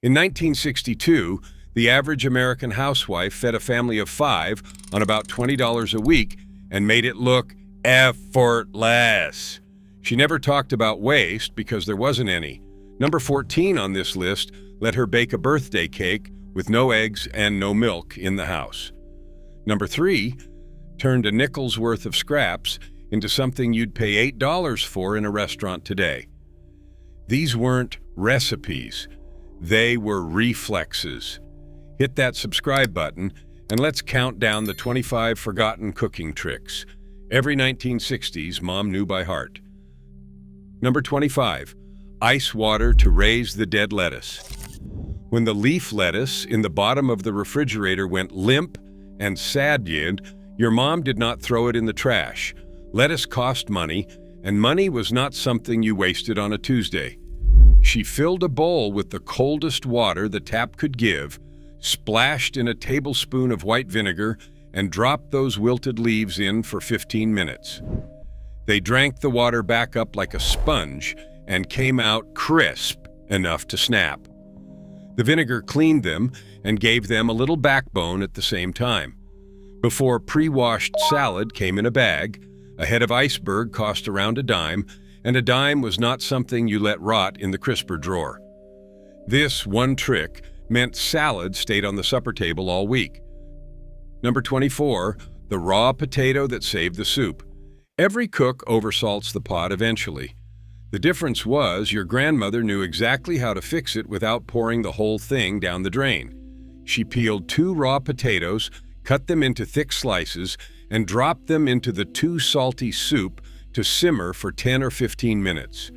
In 1962, the average American housewife fed a family of 5 on about $20 a week and made it look effortless. She never talked about waste because there wasn't any. Number 14 on this list let her bake a birthday cake with no eggs and no milk in the house. Number 3 turned a nickel's worth of scraps into something you'd pay $8 for in a restaurant today. These weren't recipes. They were reflexes. Hit that subscribe button and let's count down the 25 forgotten cooking tricks every 1960s mom knew by heart. Number 25, ice water to raise the dead lettuce. When the leaf lettuce in the bottom of the refrigerator went limp and sagged, your mom did not throw it in the trash. Lettuce cost money, and money was not something you wasted on a Tuesday. She filled a bowl with the coldest water the tap could give, splashed in a tablespoon of white vinegar, and dropped those wilted leaves in for 15 minutes. They drank the water back up like a sponge and came out crisp enough to snap. The vinegar cleaned them and gave them a little backbone at the same time. Before pre-washed salad came in a bag, a head of iceberg cost around a dime, and a dime was not something you let rot in the crisper drawer. This one trick meant salad stayed on the supper table all week. Number 24, the raw potato that saved the soup. Every cook oversalts the pot eventually. The difference was your grandmother knew exactly how to fix it without pouring the whole thing down the drain. She peeled 2 raw potatoes, cut them into thick slices, and dropped them into the too salty soup to simmer for 10 or 15 minutes.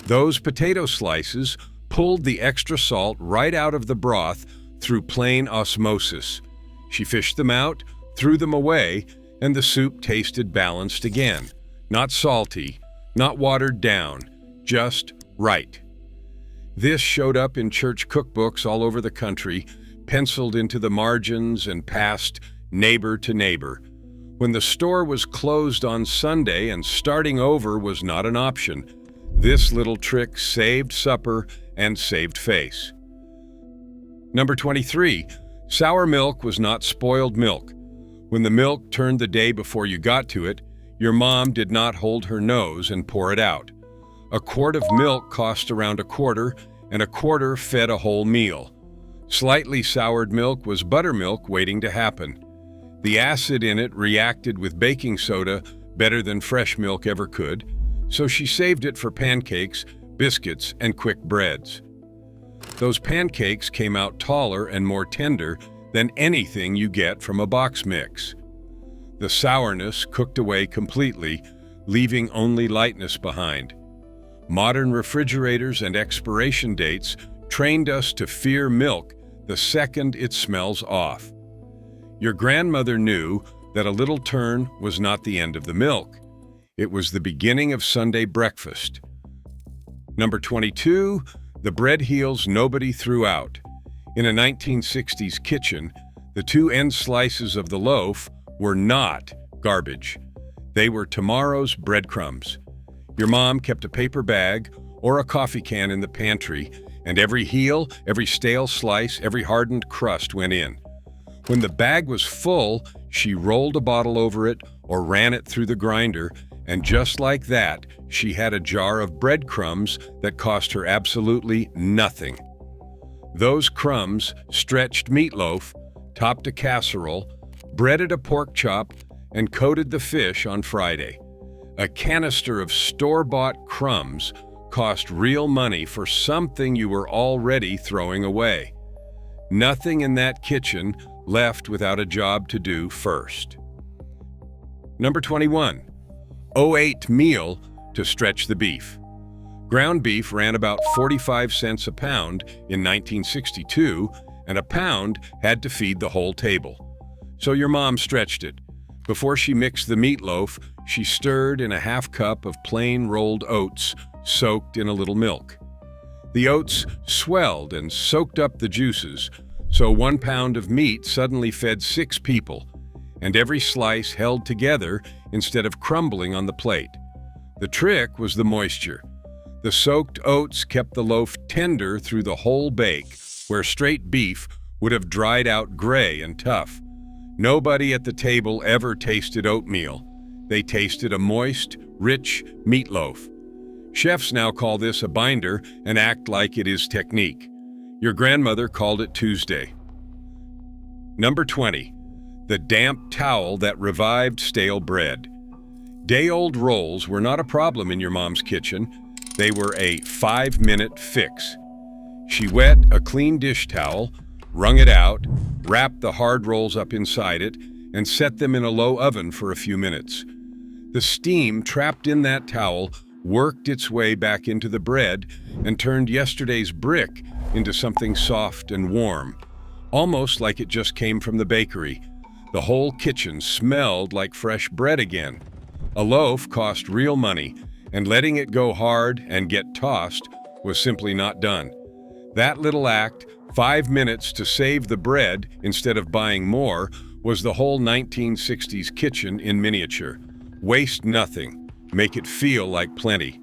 Those potato slices pulled the extra salt right out of the broth through plain osmosis. She fished them out, threw them away, and the soup tasted balanced again. Not salty, not watered down, just right. This showed up in church cookbooks all over the country, penciled into the margins and passed neighbor to neighbor. When the store was closed on Sunday and starting over was not an option, this little trick saved supper and saved face. Number 23, sour milk was not spoiled milk. When the milk turned the day before you got to it, your mom did not hold her nose and pour it out. A quart of milk cost around a quarter, and a quarter fed a whole meal. Slightly soured milk was buttermilk waiting to happen. The acid in it reacted with baking soda better than fresh milk ever could, so she saved it for pancakes, biscuits, and quick breads. Those pancakes came out taller and more tender than anything you get from a box mix. The sourness cooked away completely, leaving only lightness behind. Modern refrigerators and expiration dates trained us to fear milk the second it smells off. Your grandmother knew that a little turn was not the end of the milk. It was the beginning of Sunday breakfast. Number 22, the bread heels nobody threw out. In a 1960s kitchen, the 2 end slices of the loaf were not garbage. They were tomorrow's breadcrumbs. Your mom kept a paper bag or a coffee can in the pantry, and every heel, every stale slice, every hardened crust went in. When the bag was full, she rolled a bottle over it or ran it through the grinder, and just like that, she had a jar of breadcrumbs that cost her absolutely nothing. Those crumbs stretched meatloaf, topped a casserole, breaded a pork chop, and coated the fish on Friday. A canister of store-bought crumbs cost real money for something you were already throwing away. Nothing in that kitchen left without a job to do first. Number 21, 08 meal to stretch the beef. Ground beef ran about 45 cents a pound in 1962, and a pound had to feed the whole table. So your mom stretched it. Before she mixed the meatloaf, she stirred in a half cup of plain rolled oats soaked in a little milk. The oats swelled and soaked up the juices, so 1 pound of meat suddenly fed 6 people, and every slice held together instead of crumbling on the plate. The trick was the moisture. The soaked oats kept the loaf tender through the whole bake, where straight beef would have dried out gray and tough. Nobody at the table ever tasted oatmeal. They tasted a moist, rich meatloaf. Chefs now call this a binder and act like it is technique. Your grandmother called it Tuesday. Number 20. The damp towel that revived stale bread. Day-old rolls were not a problem in your mom's kitchen. They were a 5-minute fix. She wet a clean dish towel, wrung it out, wrapped the hard rolls up inside it, and set them in a low oven for a few minutes. The steam trapped in that towel worked its way back into the bread and turned yesterday's brick into something soft and warm, almost like it just came from the bakery. The whole kitchen smelled like fresh bread again. A loaf cost real money, and letting it go hard and get tossed was simply not done. That little act, 5 minutes to save the bread instead of buying more, was the whole 1960s kitchen in miniature. Waste nothing. Make it feel like plenty.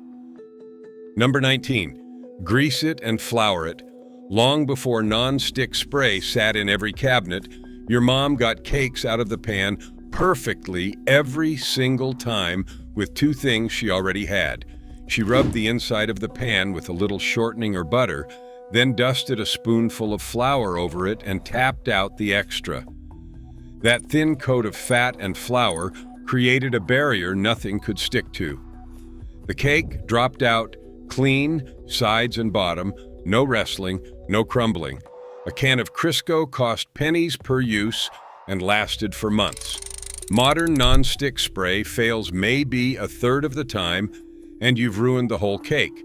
Number 19. Grease it and flour it. Long before non-stick spray sat in every cabinet, your mom got cakes out of the pan perfectly every single time with two things she already had. She rubbed the inside of the pan with a little shortening or butter, then dusted a spoonful of flour over it and tapped out the extra. That thin coat of fat and flour created a barrier nothing could stick to. The cake dropped out clean, sides and bottom, no wrestling, no crumbling. A can of Crisco cost pennies per use and lasted for months. Modern non-stick spray fails maybe a third of the time, and you've ruined the whole cake.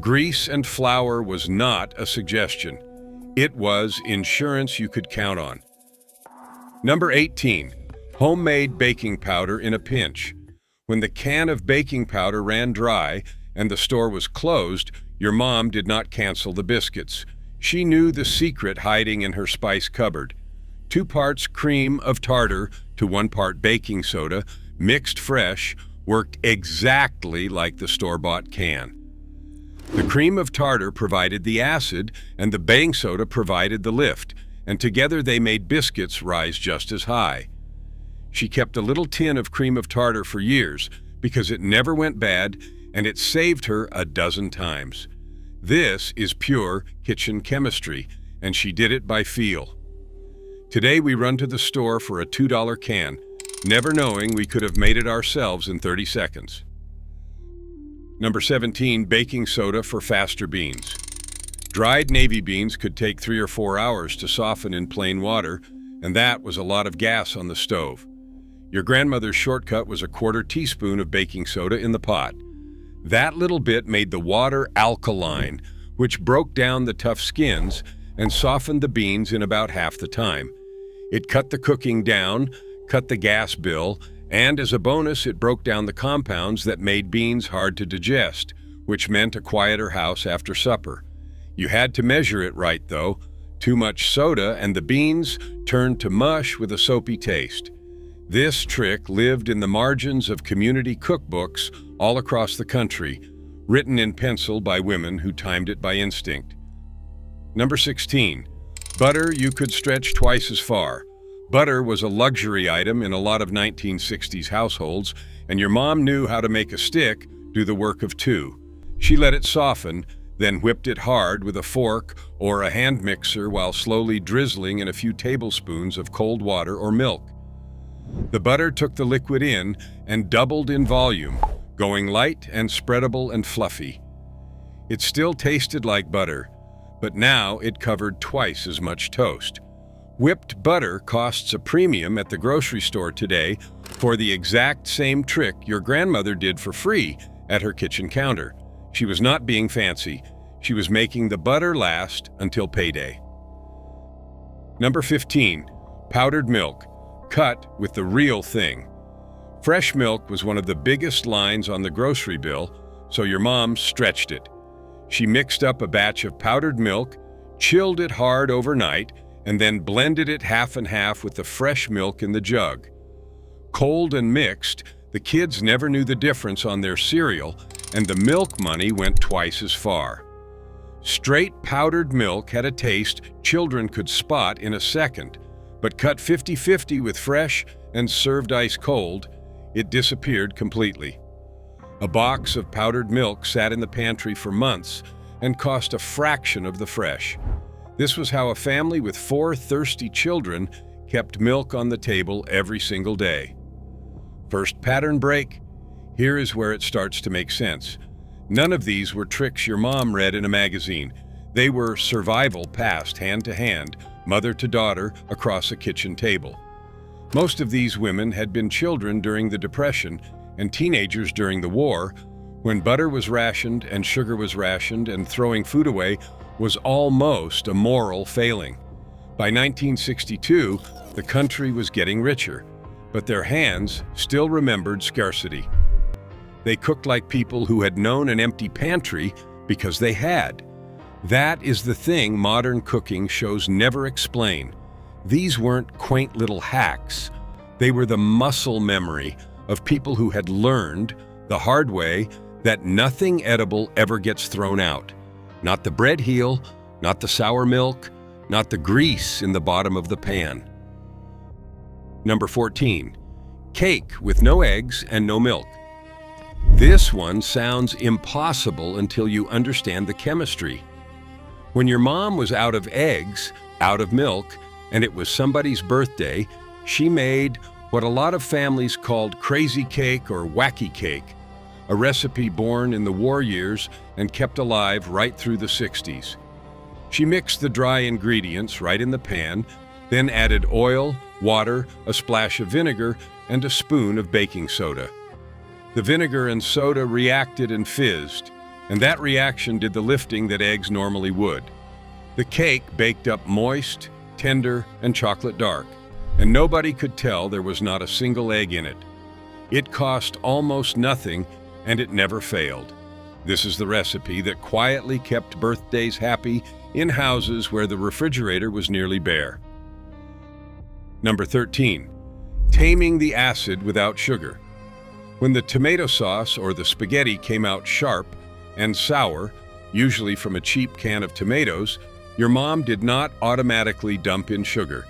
Grease and flour was not a suggestion. It was insurance you could count on. Number 18. Homemade baking powder in a pinch. When the can of baking powder ran dry and the store was closed, your mom did not cancel the biscuits. She knew the secret hiding in her spice cupboard. 2 parts cream of tartar to 1 part baking soda, mixed fresh, worked exactly like the store-bought can. The cream of tartar provided the acid, and the baking soda provided the lift, and together they made biscuits rise just as high. She kept a little tin of cream of tartar for years because it never went bad, and it saved her a dozen times. This is pure kitchen chemistry, and she did it by feel. Today we run to the store for a $2 can, never knowing we could have made it ourselves in 30 seconds. Number 17, baking soda for faster beans. Dried navy beans could take 3 or 4 hours to soften in plain water, and that was a lot of gas on the stove. Your grandmother's shortcut was a 1/4 teaspoon of baking soda in the pot. That little bit made the water alkaline, which broke down the tough skins and softened the beans in about half the time. It cut the cooking down, cut the gas bill, and as a bonus, it broke down the compounds that made beans hard to digest, which meant a quieter house after supper. You had to measure it right, though. Too much soda and the beans turned to mush with a soapy taste. This trick lived in the margins of community cookbooks all across the country, written in pencil by women who timed it by instinct. Number 16. Butter you could stretch twice as far. Butter was a luxury item in a lot of 1960s households, and your mom knew how to make a stick do the work of 2. She let it soften, then whipped it hard with a fork or a hand mixer while slowly drizzling in a few tablespoons of cold water or milk. The butter took the liquid in and doubled in volume, going light and spreadable and fluffy. It still tasted like butter, but now it covered twice as much toast. Whipped butter costs a premium at the grocery store today for the exact same trick your grandmother did for free at her kitchen counter. She was not being fancy. She was making the butter last until payday. Number 15. Powdered milk. Cut with the real thing. Fresh milk was one of the biggest lines on the grocery bill, so your mom stretched it. She mixed up a batch of powdered milk, chilled it hard overnight, and then blended it half and half with the fresh milk in the jug. Cold and mixed, the kids never knew the difference on their cereal, and the milk money went twice as far. Straight powdered milk had a taste children could spot in a second, but cut 50-50 with fresh and served ice cold, it disappeared completely. A box of powdered milk sat in the pantry for months and cost a fraction of the fresh. This was how a family with 4 thirsty children kept milk on the table every single day. First pattern break. Here is where it starts to make sense. None of these were tricks your mom read in a magazine. They were survival passed hand to hand, mother to daughter, across a kitchen table. Most of these women had been children during the Depression and teenagers during the war, when butter was rationed and sugar was rationed and throwing food away was almost a moral failing. By 1962, the country was getting richer, but their hands still remembered scarcity. They cooked like people who had known an empty pantry because they had. That is the thing modern cooking shows never explain. These weren't quaint little hacks. They were the muscle memory of people who had learned the hard way that nothing edible ever gets thrown out. Not the bread heel, not the sour milk, not the grease in the bottom of the pan. Number 14, cake with no eggs and no milk. This one sounds impossible until you understand the chemistry. When your mom was out of eggs, out of milk, and it was somebody's birthday, she made what a lot of families called crazy cake or wacky cake, a recipe born in the war years and kept alive right through the 60s. She mixed the dry ingredients right in the pan, then added oil, water, a splash of vinegar, and a spoon of baking soda. The vinegar and soda reacted and fizzed, and that reaction did the lifting that eggs normally would. The cake baked up moist, tender, and chocolate dark, and nobody could tell there was not a single egg in it. It cost almost nothing, and it never failed. This is the recipe that quietly kept birthdays happy in houses where the refrigerator was nearly bare. Number 13, taming the acid without sugar. When the tomato sauce or the spaghetti came out sharp and sour, usually from a cheap can of tomatoes, your mom did not automatically dump in sugar.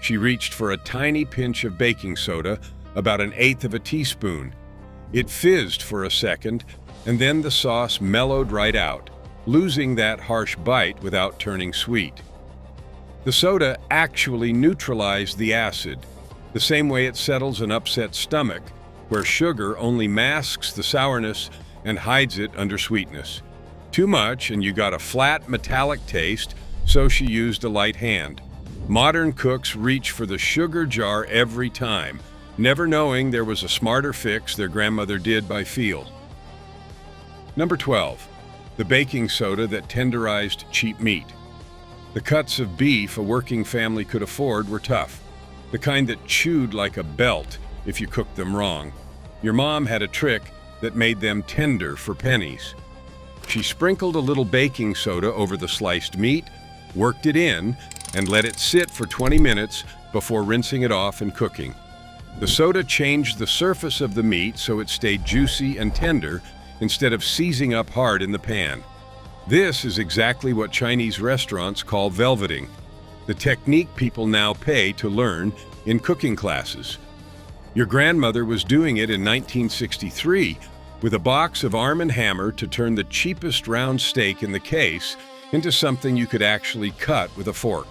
She reached for a tiny pinch of baking soda, about 1/8 of a teaspoon. It fizzed for a second, and then the sauce mellowed right out, losing that harsh bite without turning sweet. The soda actually neutralized the acid, the same way it settles an upset stomach, where sugar only masks the sourness and hides it under sweetness. Too much and you got a flat, metallic taste, so she used a light hand. Modern cooks reach for the sugar jar every time, never knowing there was a smarter fix their grandmother did by feel. Number 12, the baking soda that tenderized cheap meat. The cuts of beef a working family could afford were tough, the kind that chewed like a belt if you cooked them wrong. Your mom had a trick that made them tender for pennies. She sprinkled a little baking soda over the sliced meat, worked it in, and let it sit for 20 minutes before rinsing it off and cooking. The soda changed the surface of the meat so it stayed juicy and tender instead of seizing up hard in the pan. This is exactly what Chinese restaurants call velveting, the technique people now pay to learn in cooking classes. Your grandmother was doing it in 1963 with a box of Arm & Hammer to turn the cheapest round steak in the case into something you could actually cut with a fork.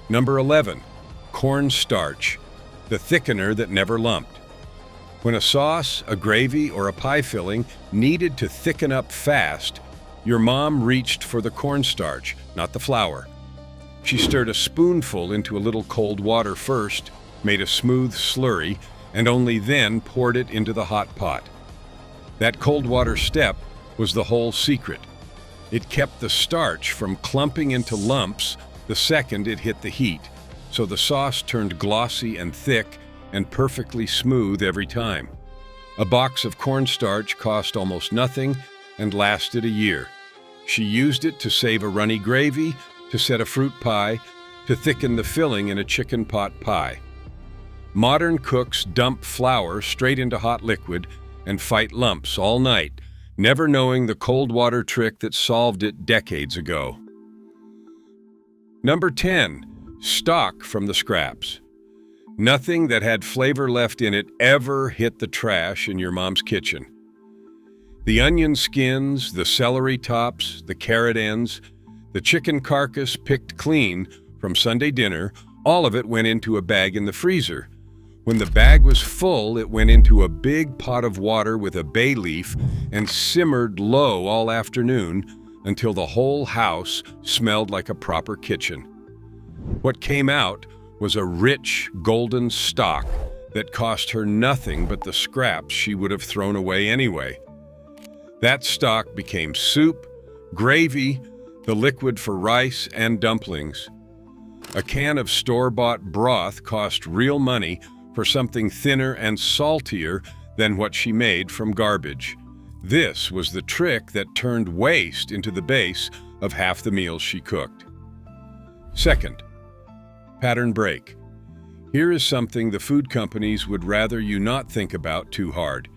Number 11, cornstarch, the thickener that never lumped. When a sauce, a gravy, or a pie filling needed to thicken up fast, your mom reached for the cornstarch, not the flour. She stirred a spoonful into a little cold water first, made a smooth slurry, and only then poured it into the hot pot. That cold water step was the whole secret. It kept the starch from clumping into lumps the second it hit the heat, so the sauce turned glossy and thick and perfectly smooth every time. A box of cornstarch cost almost nothing and lasted a year. She used it to save a runny gravy, to set a fruit pie, to thicken the filling in a chicken pot pie. Modern cooks dump flour straight into hot liquid and fight lumps all night, never knowing the cold water trick that solved it decades ago. Number 10. Stock from the scraps. Nothing that had flavor left in it ever hit the trash in your mom's kitchen. The onion skins, the celery tops, the carrot ends, the chicken carcass picked clean from Sunday dinner, all of it went into a bag in the freezer. When the bag was full, it went into a big pot of water with a bay leaf and simmered low all afternoon until the whole house smelled like a proper kitchen. What came out was a rich, golden stock that cost her nothing but the scraps she would have thrown away anyway. That stock became soup, gravy, the liquid for rice and dumplings. A can of store-bought broth cost real money for something thinner and saltier than what she made from garbage. This was the trick that turned waste into the base of half the meals she cooked. Second, pattern break. Here is something the food companies would rather you not think about too hard.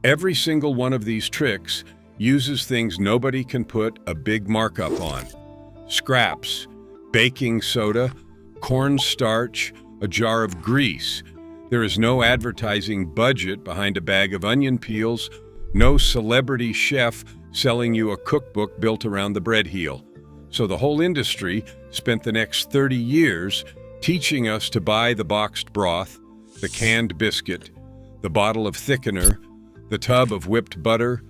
Every single one of these tricks uses things nobody can put a big markup on. Scraps, baking soda, cornstarch, a jar of grease. There is no advertising budget behind a bag of onion peels, no celebrity chef selling you a cookbook built around the bread heel. So the whole industry spent the next 30 years teaching us to buy the boxed broth, the canned biscuit, the bottle of thickener, the tub of whipped butter,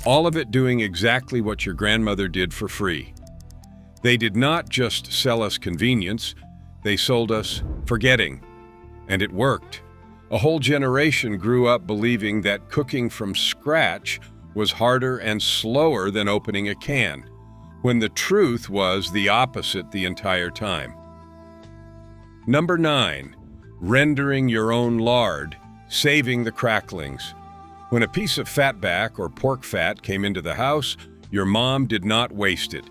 all of it doing exactly what your grandmother did for free. They did not just sell us convenience, they sold us forgetting. And it worked. A whole generation grew up believing that cooking from scratch was harder and slower than opening a can, when the truth was the opposite the entire time. Number 9. Rendering your own lard, saving the cracklings. When a piece of fatback or pork fat came into the house, your mom did not waste it.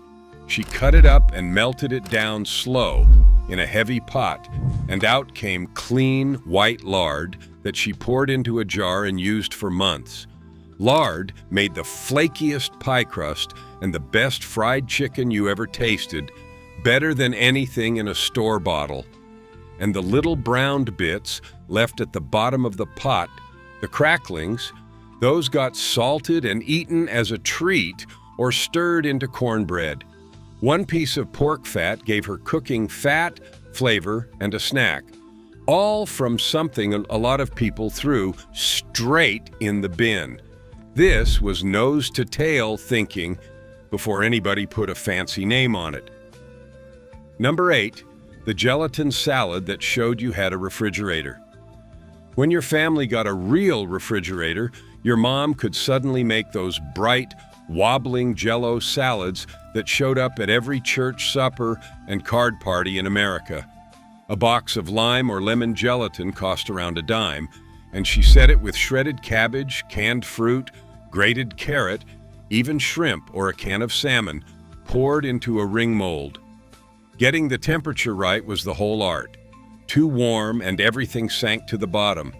She cut it up and melted it down slow in a heavy pot, and out came clean, white lard that she poured into a jar and used for months. Lard made the flakiest pie crust and the best fried chicken you ever tasted, better than anything in a store bottle. And the little browned bits left at the bottom of the pot, the cracklings, those got salted and eaten as a treat or stirred into cornbread. One piece of pork fat gave her cooking fat, flavor, and a snack, all from something a lot of people threw straight in the bin. This was nose-to-tail thinking before anybody put a fancy name on it. Number 8, the gelatin salad that showed you had a refrigerator. When your family got a real refrigerator, your mom could suddenly make those bright, wobbling Jell-O salads that showed up at every church supper and card party in America. A box of lime or lemon gelatin cost around a dime, and she set it with shredded cabbage, canned fruit, grated carrot, even shrimp or a can of salmon, poured into a ring mold. Getting the temperature right was the whole art. Too warm and everything sank to the bottom.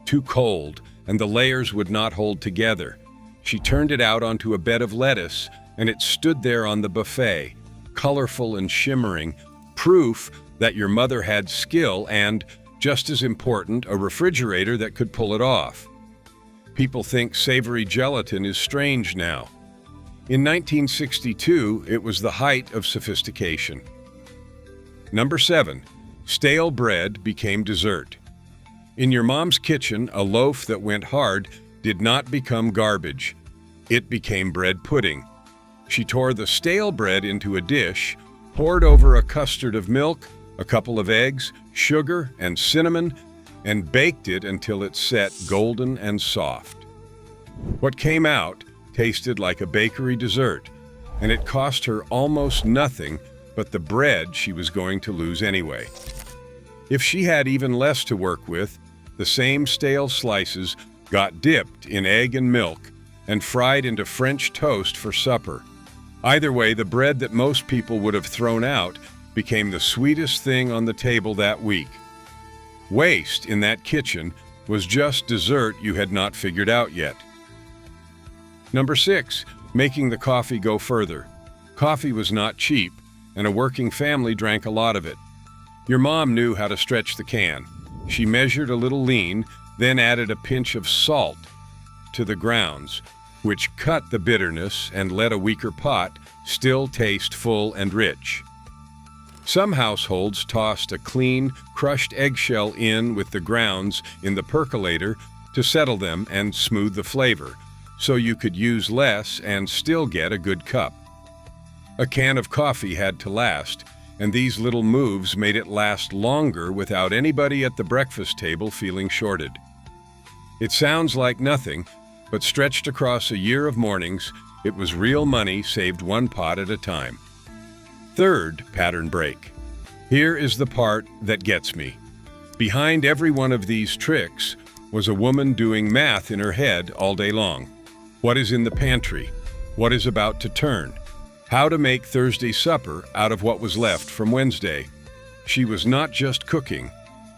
Too cold and the layers would not hold together. She turned it out onto a bed of lettuce, and it stood there on the buffet, colorful and shimmering, proof that your mother had skill and, just as important, a refrigerator that could pull it off. People think savory gelatin is strange now. In 1962, it was the height of sophistication. Number 7, stale bread became dessert. In your mom's kitchen, a loaf that went hard did not become garbage. It became bread pudding. She tore the stale bread into a dish, poured over a custard of milk, a couple of eggs, sugar, and cinnamon, and baked it until it set golden and soft. What came out tasted like a bakery dessert, and it cost her almost nothing but the bread she was going to lose anyway. If she had even less to work with, the same stale slices got dipped in egg and milk and fried into French toast for supper. Either way, the bread that most people would have thrown out became the sweetest thing on the table that week. Waste in that kitchen was just dessert you had not figured out yet. Number 6, making the coffee go further. Coffee was not cheap, and a working family drank a lot of it. Your mom knew how to stretch the can. She measured a little lean, then added a pinch of salt to the grounds, which cut the bitterness and let a weaker pot still taste full and rich. Some households tossed a clean, crushed eggshell in with the grounds in the percolator to settle them and smooth the flavor, so you could use less and still get a good cup. A can of coffee had to last, and these little moves made it last longer without anybody at the breakfast table feeling shorted. It sounds like nothing, but stretched across a year of mornings, it was real money saved one pot at a time. Third pattern break. Here is the part that gets me. Behind every one of these tricks was a woman doing math in her head all day long. What is in the pantry? What is about to turn? How to make Thursday supper out of what was left from Wednesday. She was not just cooking.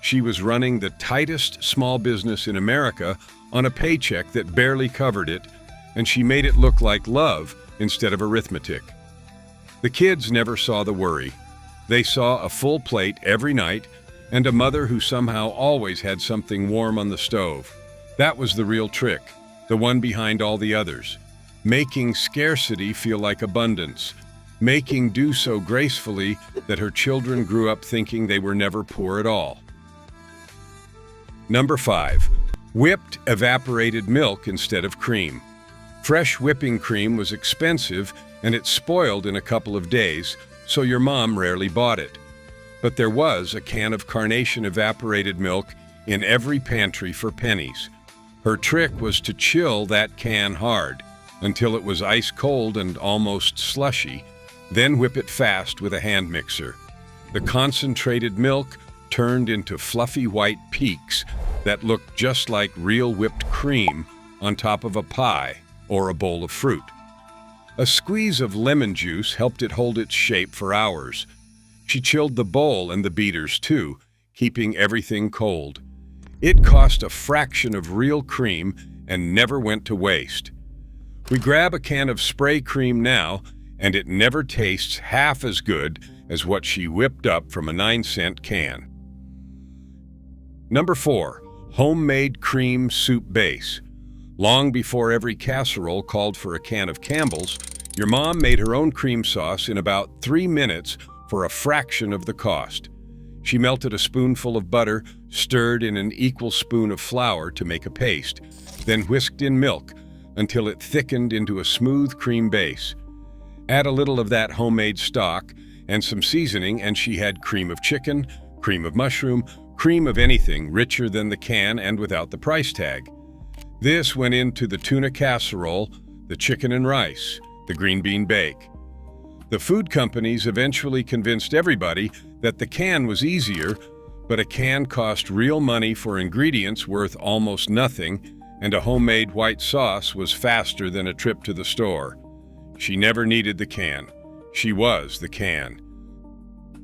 She was running the tightest small business in America on a paycheck that barely covered it, and she made it look like love instead of arithmetic. The kids never saw the worry. They saw a full plate every night and a mother who somehow always had something warm on the stove. That was the real trick, the one behind all the others. Making scarcity feel like abundance. Making do so gracefully that her children grew up thinking they were never poor at all. Number 5, whipped evaporated milk instead of cream. Fresh whipping cream was expensive and it spoiled in a couple of days, so your mom rarely bought it. But there was a can of Carnation evaporated milk in every pantry for pennies. Her trick was to chill that can hard until it was ice cold and almost slushy, then whip it fast with a hand mixer. The concentrated milk turned into fluffy white peaks that looked just like real whipped cream on top of a pie or a bowl of fruit. A squeeze of lemon juice helped it hold its shape for hours. She chilled the bowl and the beaters too, keeping everything cold. It cost a fraction of real cream and never went to waste. We grab a can of spray cream now, and it never tastes half as good as what she whipped up from a 9-cent can. Number 4, homemade cream soup base. Long before every casserole called for a can of Campbell's, your mom made her own cream sauce in about 3 minutes for a fraction of the cost. She melted a spoonful of butter, stirred in an equal spoon of flour to make a paste, then whisked in milk until it thickened into a smooth cream base. Add a little of that homemade stock and some seasoning, and she had cream of chicken, cream of mushroom, cream of anything richer than the can and without the price tag. This went into the tuna casserole, the chicken and rice, the green bean bake. The food companies eventually convinced everybody that the can was easier, but a can cost real money for ingredients worth almost nothing, and a homemade white sauce was faster than a trip to the store. She never needed the can. She was the can.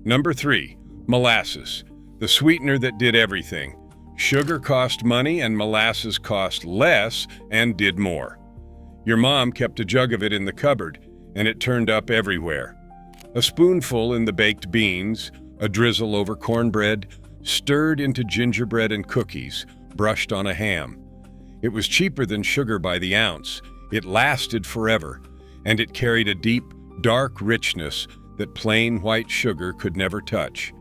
Number 3, molasses, the sweetener that did everything. Sugar cost money and molasses cost less and did more. Your mom kept a jug of it in the cupboard, and it turned up everywhere. A spoonful in the baked beans, a drizzle over cornbread, stirred into gingerbread and cookies, brushed on a ham. It was cheaper than sugar by the ounce. It lasted forever, and it carried a deep, dark richness that plain white sugar could never touch.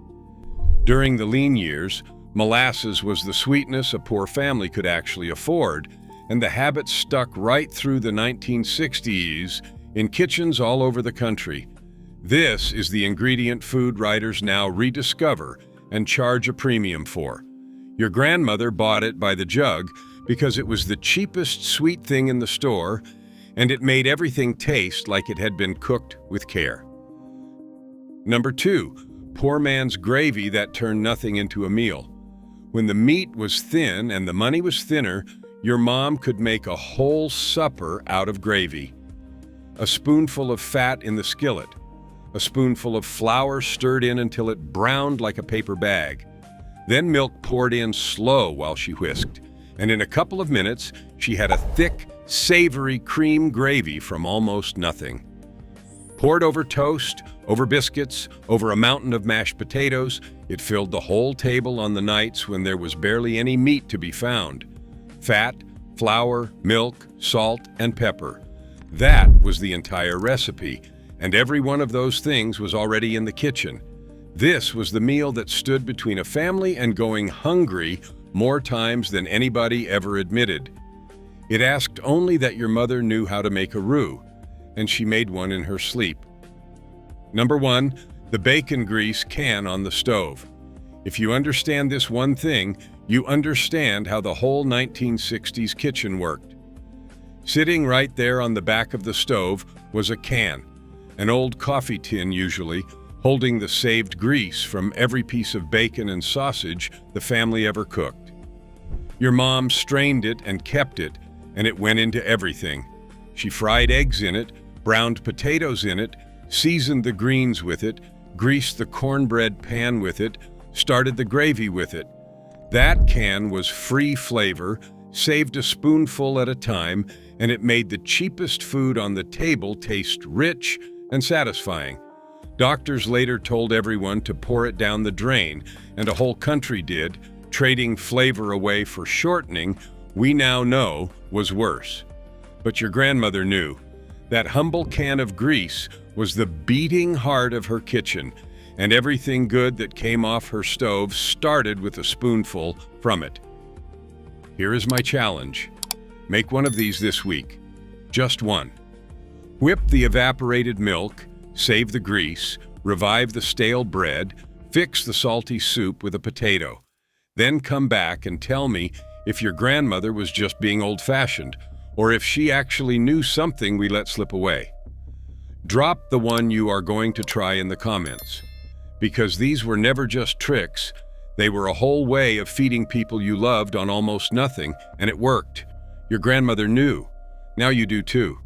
During the lean years, molasses was the sweetness a poor family could actually afford, and the habit stuck right through the 1960s in kitchens all over the country. This is the ingredient food writers now rediscover and charge a premium for. Your grandmother bought it by the jug because it was the cheapest sweet thing in the store, and it made everything taste like it had been cooked with care. Number 2, poor man's gravy that turned nothing into a meal. When the meat was thin and the money was thinner, your mom could make a whole supper out of gravy. A spoonful of fat in the skillet, a spoonful of flour stirred in until it browned like a paper bag. Then milk poured in slow while she whisked, and in a couple of minutes she had a thick, savory cream gravy from almost nothing. Poured over toast, over biscuits, over a mountain of mashed potatoes, it filled the whole table on the nights when there was barely any meat to be found. Fat, flour, milk, salt, and pepper. That was the entire recipe, and every one of those things was already in the kitchen. This was the meal that stood between a family and going hungry more times than anybody ever admitted. It asked only that your mother knew how to make a roux, and she made one in her sleep. Number 1, the bacon grease can on the stove. If you understand this one thing, you understand how the whole 1960s kitchen worked. Sitting right there on the back of the stove was a can, an old coffee tin usually, holding the saved grease from every piece of bacon and sausage the family ever cooked. Your mom strained it and kept it, and it went into everything. She fried eggs in it, browned potatoes in it, seasoned the greens with it, greased the cornbread pan with it, started the gravy with it. That can was free flavor, saved a spoonful at a time, and it made the cheapest food on the table taste rich and satisfying. Doctors later told everyone to pour it down the drain, and a whole country did, trading flavor away for shortening we now know was worse. But your grandmother knew. That humble can of grease was the beating heart of her kitchen, and everything good that came off her stove started with a spoonful from it. Here is my challenge. Make one of these this week. Just one. Whip the evaporated milk, save the grease, revive the stale bread, fix the salty soup with a potato. Then come back and tell me if your grandmother was just being old-fashioned, or if she actually knew something we let slip away. Drop the one you are going to try in the comments, because these were never just tricks, they were a whole way of feeding people you loved on almost nothing, and it worked. Your grandmother knew. Now you do too.